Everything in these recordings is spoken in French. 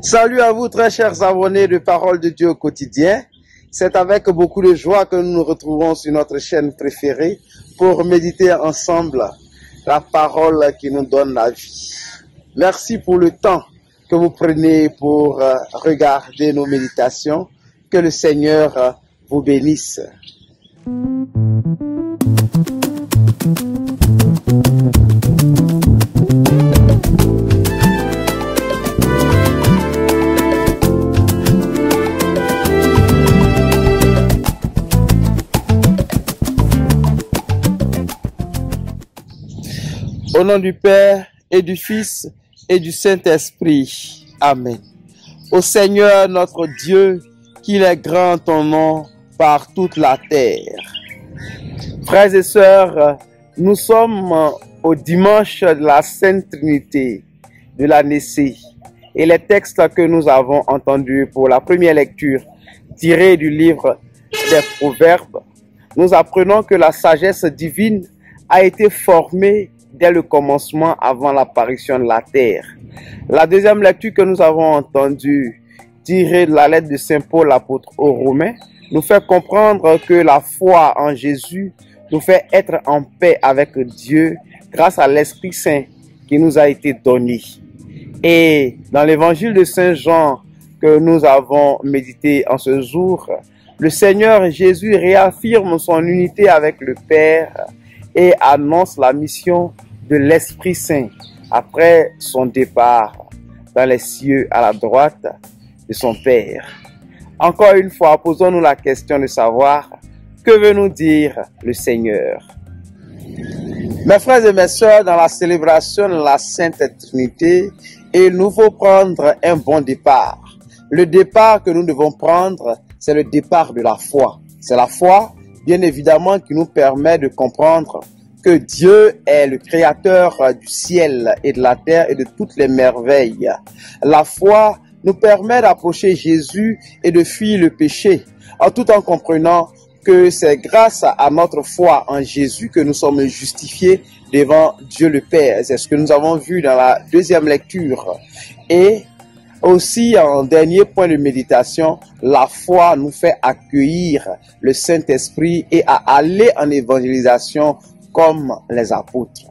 Salut à vous très chers abonnés de Parole de Dieu au quotidien. C'est avec beaucoup de joie que nous nous retrouvons sur notre chaîne préférée pour méditer ensemble la parole qui nous donne la vie. Merci pour le temps que vous prenez pour regarder nos méditations. Que le Seigneur vous bénisse. Au nom du Père et du Fils et du Saint-Esprit. Amen. Au Seigneur notre Dieu, qu'il est grand ton nom par toute la terre. Frères et sœurs, nous sommes au dimanche de la Sainte Trinité de la Nicée. Et les textes que nous avons entendus pour la première lecture, tirés du livre des Proverbes, nous apprenons que la sagesse divine a été formée dès le commencement avant l'apparition de la terre. La deuxième lecture que nous avons entendue, tirée de la lettre de Saint Paul, l'apôtre aux Romains, nous fait comprendre que la foi en Jésus nous fait être en paix avec Dieu grâce à l'Esprit Saint qui nous a été donné. Et dans l'évangile de Saint Jean que nous avons médité en ce jour, le Seigneur Jésus réaffirme son unité avec le Père et annonce la mission de l'Esprit Saint après son départ dans les cieux à la droite de son Père. Encore une fois, posons-nous la question de savoir que veut nous dire le Seigneur. Mes frères et mes sœurs, dans la célébration de la Sainte Trinité, il nous faut prendre un bon départ. Le départ que nous devons prendre, c'est le départ de la foi. C'est la foi, bien évidemment, qui nous permet de comprendre que Dieu est le créateur du ciel et de la terre et de toutes les merveilles. La foi nous permet d'approcher Jésus et de fuir le péché, tout en comprenant que c'est grâce à notre foi en Jésus que nous sommes justifiés devant Dieu le Père. C'est ce que nous avons vu dans la deuxième lecture. Et aussi, en dernier point de méditation, la foi nous fait accueillir le Saint-Esprit et à aller en évangélisation comme les apôtres.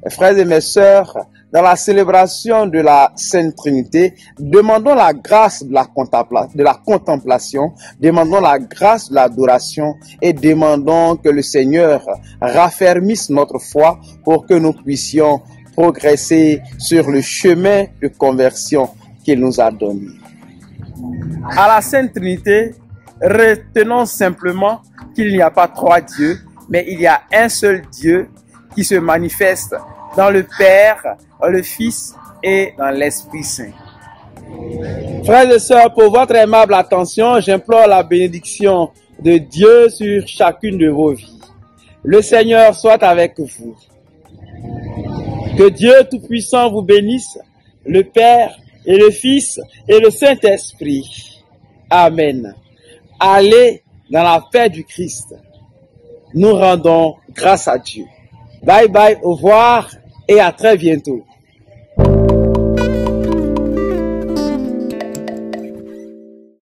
Mes frères et mes sœurs, dans la célébration de la Sainte Trinité, demandons la grâce de la contemplation, demandons la grâce de l'adoration et demandons que le Seigneur raffermisse notre foi pour que nous puissions progresser sur le chemin de conversion qu'il nous a donné. À la Sainte Trinité, retenons simplement qu'il n'y a pas trois dieux, mais il y a un seul Dieu qui se manifeste dans le Père, dans le Fils et dans l'Esprit Saint. Frères et sœurs, pour votre aimable attention, j'implore la bénédiction de Dieu sur chacune de vos vies. Le Seigneur soit avec vous. Que Dieu Tout-Puissant vous bénisse, le Père et le Fils et le Saint-Esprit. Amen. Allez dans la paix du Christ. Nous rendons grâce à Dieu. Bye bye, au revoir et à très bientôt.